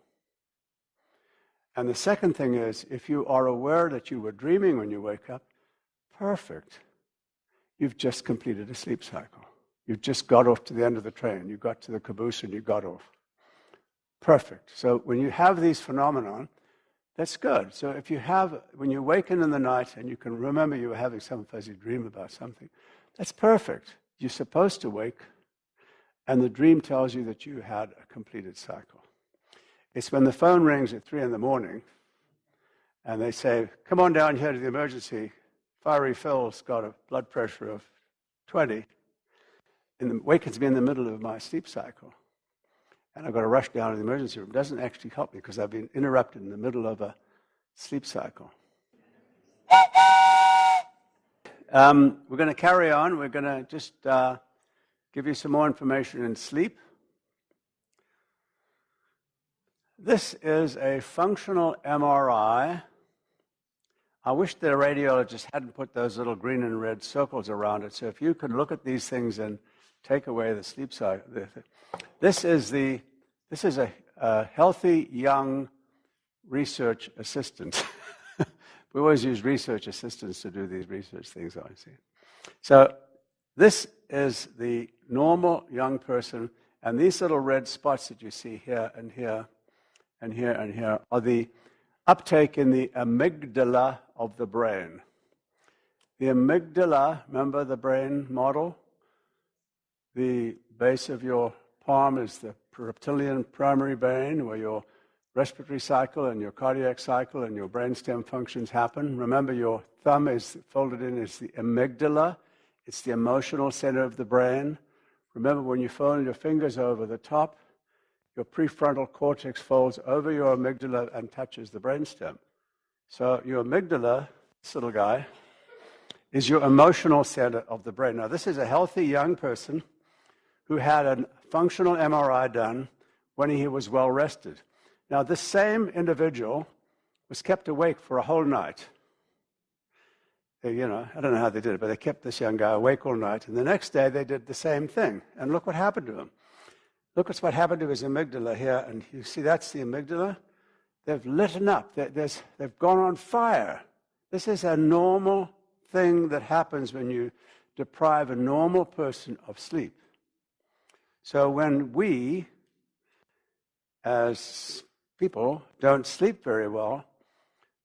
And the second thing is, if you are aware that you were dreaming when you wake up, perfect. You've just completed a sleep cycle. You've just got off to the end of the train. You got to the caboose and you got off. Perfect. So when you have these phenomena, that's good. So when you waken in the night and you can remember you were having some fuzzy dream about something, that's perfect. You're supposed to wake, and the dream tells you that you had a completed cycle. It's when the phone rings at 3 in, and they say, come on down here to the emergency. Fiery Phil's got a blood pressure of 20. Wakens me in the middle of my sleep cycle. And I've got to rush down to the emergency room. It doesn't actually help me because I've been interrupted in the middle of a sleep cycle. We're going to carry on. We're going to just give you some more information in sleep. This is a functional MRI I wish the radiologist hadn't put those little green and red circles around it. So if you could look at these things and take away the sleep cycle. This is a healthy young research assistant. We always use research assistants to do these research things, I see. So this is the normal young person, and these little red spots that you see here and here and here and here are the uptake in the amygdala of the brain. The amygdala, remember the brain model? The base of your palm is the reptilian primary brain, where your respiratory cycle and your cardiac cycle and your brainstem functions happen. Remember, your thumb is folded in as the amygdala. It's the emotional center of the brain. Remember, when you fold your fingers over the top, your prefrontal cortex folds over your amygdala and touches the brainstem. So your amygdala, this little guy, is your emotional center of the brain. Now, this is a healthy young person who had a functional MRI done when he was well rested. Now, this same individual was kept awake for a whole night. I don't know how they did it, but they kept this young guy awake all night. And the next day, they did the same thing. And look what happened to him. Look at what happened to his amygdala here. And you see, that's the amygdala. They've lit up. They've gone on fire. This is a normal thing that happens when you deprive a normal person of sleep. So when we, as people, don't sleep very well,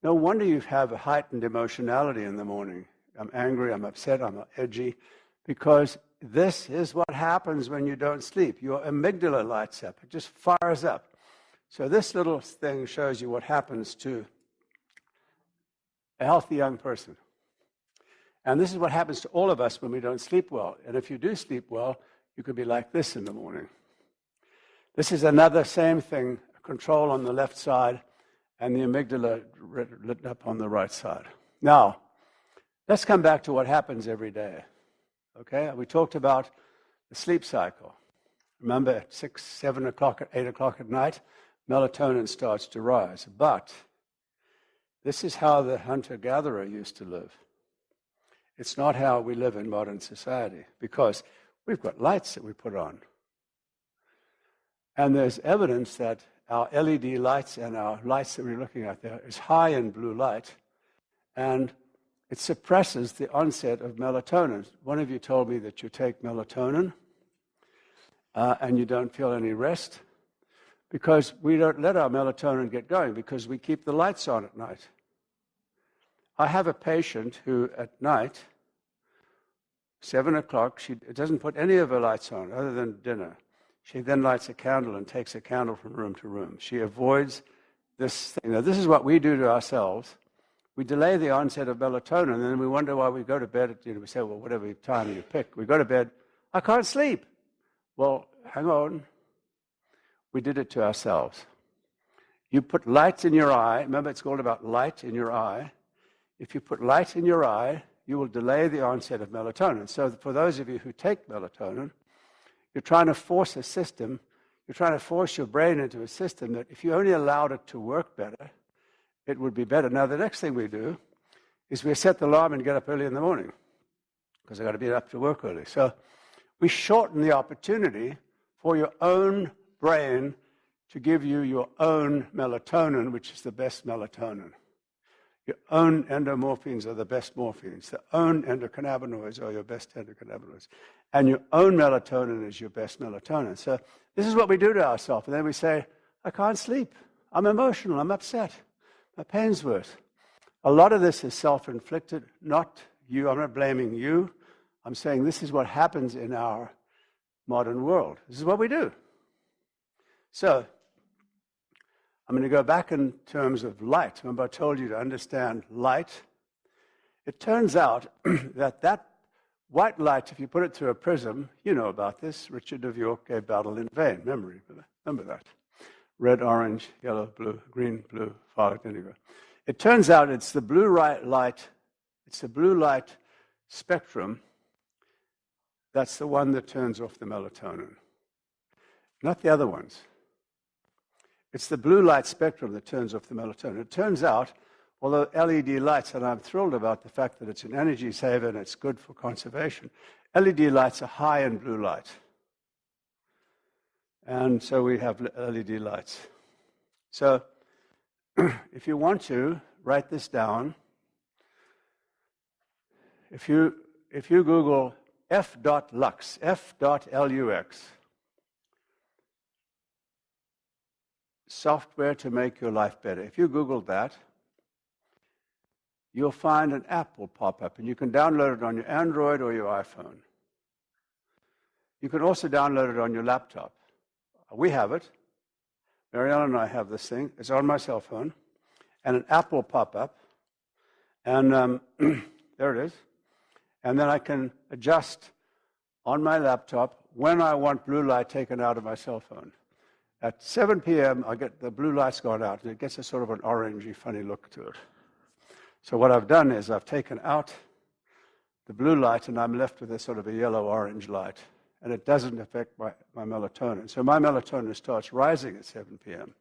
no wonder you have a heightened emotionality in the morning. I'm angry, I'm upset, I'm edgy, because this is what happens when you don't sleep. Your amygdala lights up. It just fires up. So this little thing shows you what happens to a healthy young person. And this is what happens to all of us when we don't sleep well. And if you do sleep well, you could be like this in the morning. This is another same thing, control on the left side, and the amygdala lit up on the right side. Now, let's come back to what happens every day. Okay? We talked about the sleep cycle. Remember, at 6, 7 o'clock, 8 o'clock at night, melatonin starts to rise. But this is how the hunter-gatherer used to live. It's not how we live in modern society, because we've got lights that we put on. And there's evidence that our LED lights and our lights that we're looking at there is high in blue light, and it suppresses the onset of melatonin. One of you told me that you take melatonin and you don't feel any rest, because we don't let our melatonin get going, because we keep the lights on at night. I have a patient who at night, 7 o'clock, she doesn't put any of her lights on other than dinner. She then lights a candle and takes a candle from room to room. She avoids this thing. Now, this is what we do to ourselves. We delay the onset of melatonin, and then we wonder why we go to bed. We say, well, whatever time you pick. We go to bed, I can't sleep. Well, hang on. We did it to ourselves. You put light in your eye. Remember, it's all about light in your eye. If you put light in your eye, you will delay the onset of melatonin. So for those of you who take melatonin, you're trying to force a system, you're trying to force your brain into a system that if you only allowed it to work better, it would be better. Now, the next thing we do is we set the alarm and get up early in the morning, because I've got to be up to work early. So we shorten the opportunity for your own brain to give you your own melatonin, which is the best melatonin. Your own endomorphines are the best morphines. The own endocannabinoids are your best endocannabinoids. And your own melatonin is your best melatonin. So this is what we do to ourselves. And then we say, I can't sleep. I'm emotional. I'm upset. My pain's worse. A lot of this is self-inflicted, not you. I'm not blaming you. I'm saying this is what happens in our modern world. This is what we do. So I'm going to go back in terms of light. Remember, I told you to understand light. It turns out that white light, if you put it through a prism, you know about this. Richard of York gave battle in vain. Remember that. Red, orange, yellow, blue, green, blue, violet, indigo. It turns out it's the blue light. It's the blue light spectrum. That's the one that turns off the melatonin, not the other ones. It's the blue light spectrum that turns off the melatonin. It turns out although LED lights, and I'm thrilled about the fact that it's an energy saver and it's good for conservation, LED lights are high in blue light. And so we have LED lights. So if you want to, write this down. If you Google f.lux, f.lux, software to make your life better. If you Google that, you'll find an app will pop up, and you can download it on your Android or your iPhone. You can also download it on your laptop. We have it. Marielle and I have this thing. It's on my cell phone, and an app will pop up, and there it is. And then I can adjust on my laptop when I want blue light taken out of my cell phone. At 7 p.m., I get the blue light's gone out, and it gets a sort of an orangey, funny look to it. So what I've done is I've taken out the blue light, and I'm left with a sort of a yellow-orange light, and it doesn't affect my melatonin. So my melatonin starts rising at 7 p.m.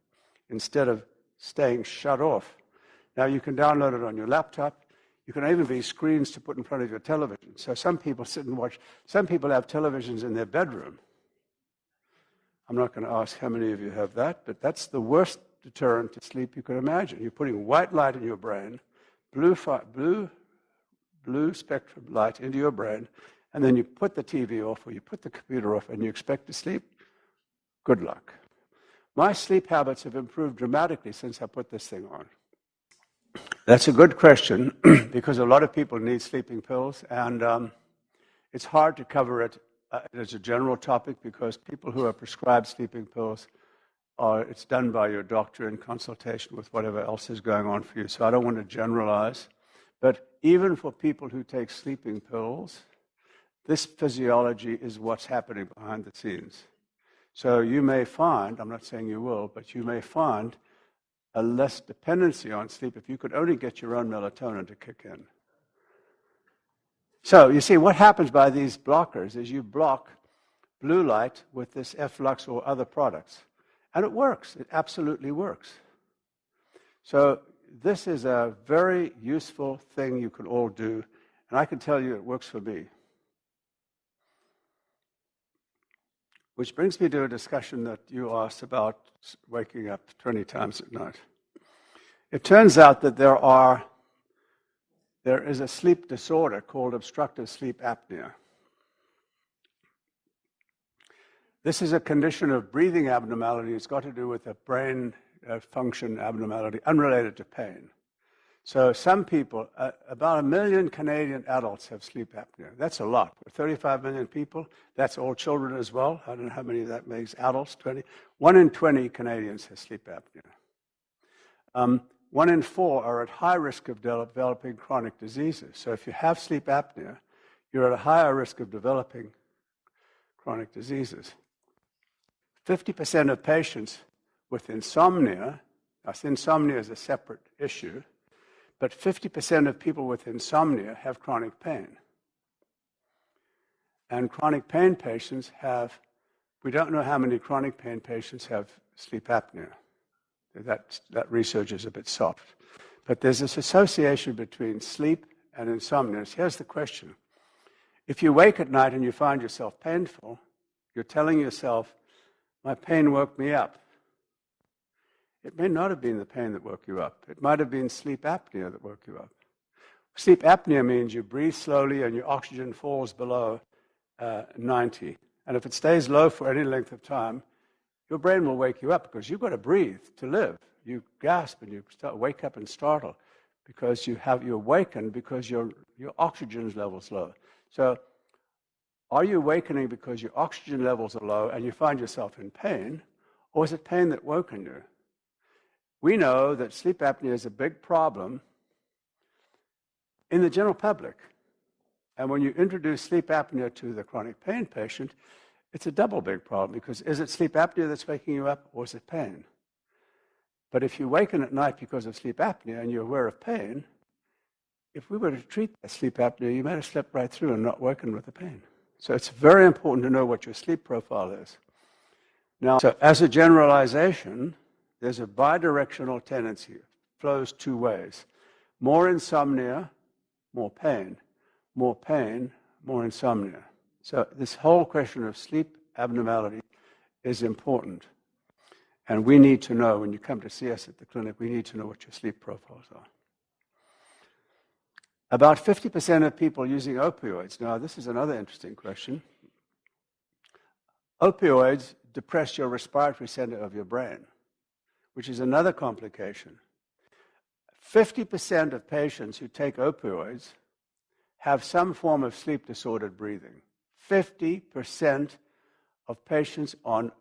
instead of staying shut off. Now, you can download it on your laptop. You can even be screens to put in front of your television. So some people sit and watch. Some people have televisions in their bedroom. I'm not going to ask how many of you have that, but that's the worst deterrent to sleep you can imagine. You're putting white light in your brain, blue spectrum light into your brain, and then you put the TV off or you put the computer off and you expect to sleep. Good luck. My sleep habits have improved dramatically since I put this thing on. That's a good question because a lot of people need sleeping pills, and it's hard to cover it as a general topic because people who are prescribed sleeping pills it's done by your doctor in consultation with whatever else is going on for you. So I don't want to generalize. But even for people who take sleeping pills, this physiology is what's happening behind the scenes. So you may find, I'm not saying you will, but you may find a less dependency on sleep if you could only get your own melatonin to kick in. So you see, what happens by these blockers is you block blue light with this F-Lux or other products. And it works. It absolutely works. So this is a very useful thing you can all do. And I can tell you it works for me. Which brings me to a discussion that you asked about waking up 20 times at night. It turns out that there is a sleep disorder called obstructive sleep apnea. This is a condition of breathing abnormality. It's got to do with a brain function abnormality unrelated to pain. So some people, about 1 million Canadian adults have sleep apnea. That's a lot. 35 million people, that's all children as well. I don't know how many that makes adults, 20. 1 in 20 Canadians has sleep apnea. 1 in 4 are at high risk of developing chronic diseases. So if you have sleep apnea, you're at a higher risk of developing chronic diseases. 50% of patients with insomnia, now insomnia is a separate issue, but 50% of people with insomnia have chronic pain. And chronic pain patients we don't know how many chronic pain patients have sleep apnea. That research is a bit soft. But there's this association between sleep and insomnia. Here's the question. If you wake at night and you find yourself painful, you're telling yourself, my pain woke me up. It may not have been the pain that woke you up. It might have been sleep apnea that woke you up. Sleep apnea means you breathe slowly and your oxygen falls below 90. And if it stays low for any length of time, your brain will wake you up because you've got to breathe to live. You gasp and you wake up and startle because you awaken because your oxygen level's low. So are you awakening because your oxygen levels are low and you find yourself in pain, or is it pain that woken you? We know that sleep apnea is a big problem in the general public. And when you introduce sleep apnea to the chronic pain patient, it's a double big problem because is it sleep apnea that's waking you up or is it pain? But if you waken at night because of sleep apnea and you're aware of pain, if we were to treat that sleep apnea, you might have slept right through and not woken with the pain. So it's very important to know what your sleep profile is. Now, so as a generalization, there's a bidirectional tendency. It flows two ways. More insomnia, more pain. More pain, more insomnia. So this whole question of sleep abnormality is important. And we need to know, when you come to see us at the clinic, we need to know what your sleep profiles are. About 50% of people using opioids. Now, this is another interesting question. Opioids depress your respiratory center of your brain, which is another complication. 50% of patients who take opioids have some form of sleep-disordered breathing. 50% of patients on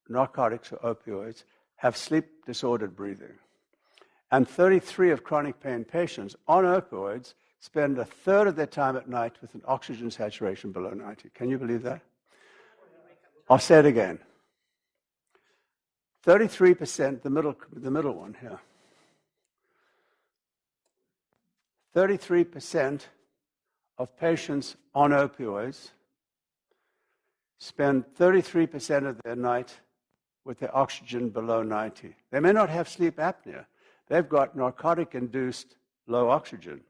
narcotics or opioids have sleep-disordered breathing. And 33% of chronic pain patients on opioids spend a third of their time at night with an oxygen saturation below 90. Can you believe that? I'll say it again. 33%, the middle one here. 33% of patients on opioids spend 33% of their night with their oxygen below 90. They may not have sleep apnea. They've got narcotic-induced low oxygen.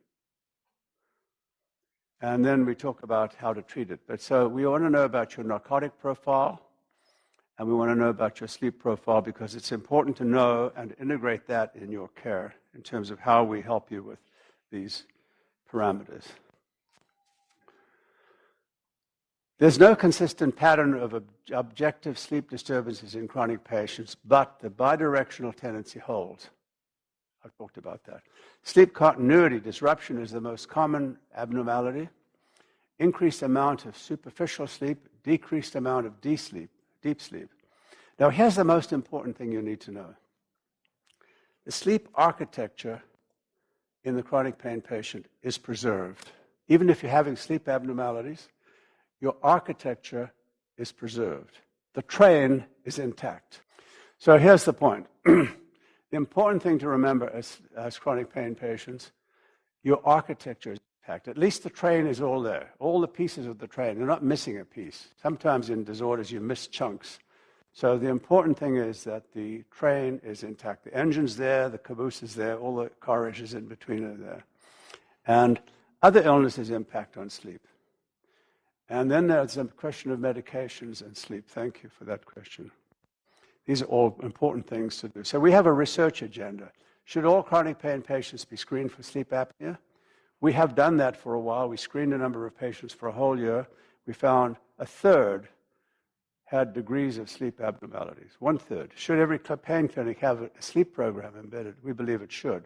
And then we talk about how to treat it. But so we want to know about your narcotic profile, and we want to know about your sleep profile, because it's important to know and integrate that in your care in terms of how we help you with these parameters. There's no consistent pattern of objective sleep disturbances in chronic patients, but the bidirectional tendency holds. I've talked about that. Sleep continuity disruption is the most common abnormality. Increased amount of superficial sleep, decreased amount of deep sleep. Now, here's the most important thing you need to know. The sleep architecture in the chronic pain patient is preserved. Even if you're having sleep abnormalities, your architecture is preserved. The train is intact. So here's the point. The important thing to remember as chronic pain patients, your architecture is intact. At least the train is all there. All the pieces of the train. You're not missing a piece. Sometimes in disorders you miss chunks. So the important thing is that the train is intact. The engine's there, the caboose is there, all the carriages in between are there. And other illnesses impact on sleep. And then there's a question of medications and sleep. Thank you for that question. These are all important things to do. So we have a research agenda. Should all chronic pain patients be screened for sleep apnea? We have done that for a while. We screened a number of patients for a whole year. We found a third had degrees of sleep abnormalities. 1/3. Should every pain clinic have a sleep program embedded? We believe it should.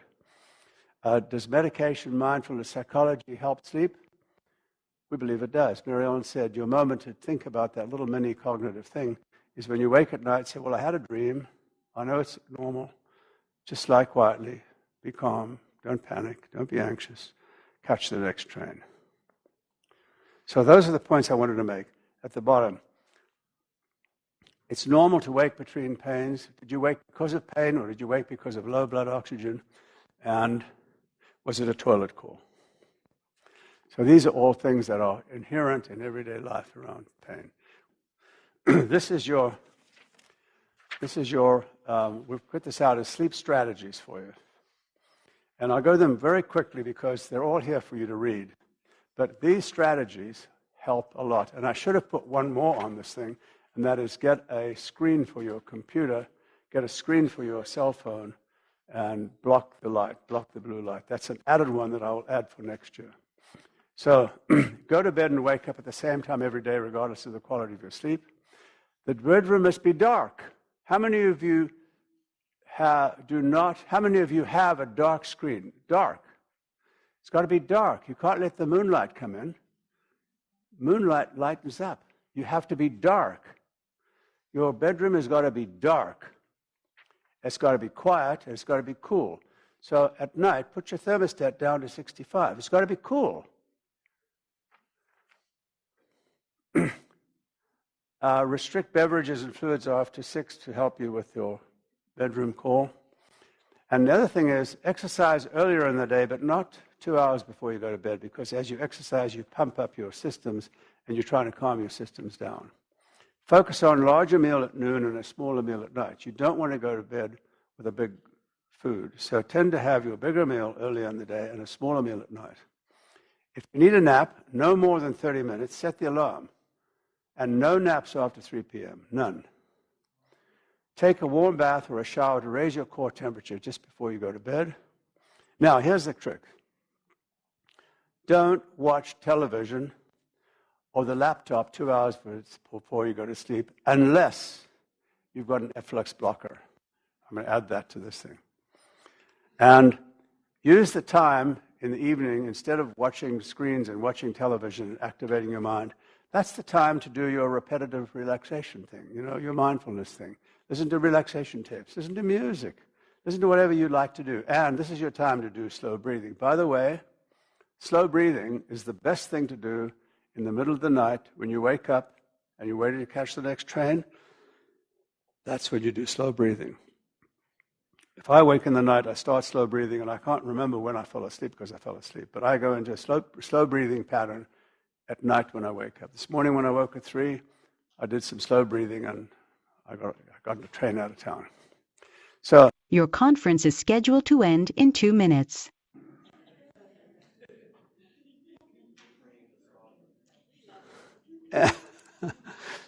Does medication, mindfulness, psychology help sleep? We believe it does. Mary Ellen said, your moment to think about that little mini cognitive thing is when you wake at night and say, well, I had a dream. I know it's normal. Just lie quietly. Be calm. Don't panic. Don't be anxious. Catch the next train. So those are the points I wanted to make. At the bottom, it's normal to wake between pains. Did you wake because of pain, or did you wake because of low blood oxygen? And was it a toilet call? So these are all things that are inherent in everyday life around pain. This is your, we've put this out as sleep strategies for you. And I'll go them very quickly because they're all here for you to read. But these strategies help a lot. And I should have put one more on this thing, and that is get a screen for your computer, get a screen for your cell phone, and block the light, block the blue light. That's an added one that I will add for next year. So go to bed and wake up at the same time every day, regardless of the quality of your sleep. The bedroom must be dark. How many of you how many of you have a dark screen? Dark. It's got to be dark. You can't let the moonlight come in. Moonlight lightens up. You have to be dark. Your bedroom has got to be dark. It's got to be quiet, and it's got to be cool. So at night, put your thermostat down to 65. It's got to be cool. Restrict beverages and fluids after 6 to help you with your bedroom call. And the other thing is exercise earlier in the day, but not 2 hours before you go to bed, because as you exercise, you pump up your systems, and you're trying to calm your systems down. Focus on a larger meal at noon and a smaller meal at night. You don't want to go to bed with a big food. So tend to have your bigger meal earlier in the day and a smaller meal at night. If you need a nap, no more than 30 minutes, set the alarm. And no naps after 3 p.m., none. Take a warm bath or a shower to raise your core temperature just before you go to bed. Now, here's the trick. Don't watch television or the laptop 2 hours before you go to sleep unless you've got an efflux blocker. I'm going to add that to this thing. And use the time in the evening, instead of watching screens and watching television and activating your mind, that's the time to do your repetitive relaxation thing, your mindfulness thing. Listen to relaxation tapes. Listen to music. Listen to whatever you like to do. And this is your time to do slow breathing. By the way, slow breathing is the best thing to do in the middle of the night when you wake up and you're waiting to catch the next train. That's when you do slow breathing. If I wake in the night, I start slow breathing, and I can't remember when I fell asleep because I fell asleep. But I go into a slow breathing pattern at night when I wake up. This morning when I woke at 3, I did some slow breathing, and I got on the train out of town. So your conference is scheduled to end in 2 minutes.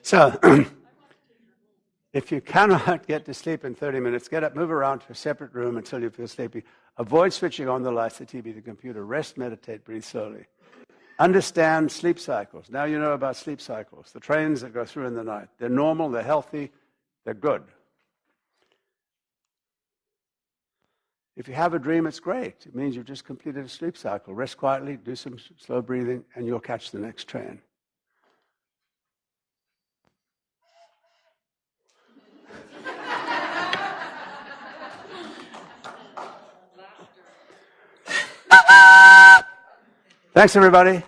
So if you cannot get to sleep in 30 minutes, get up, move around to a separate room until you feel sleepy. Avoid switching on the lights, the TV, the computer. Rest, meditate, breathe slowly. Understand sleep cycles. Now you know about sleep cycles, the trains that go through in the night. They're normal, they're healthy, they're good. If you have a dream, it's great. It means you've just completed a sleep cycle. Rest quietly, do some slow breathing, and you'll catch the next train. Thanks, everybody.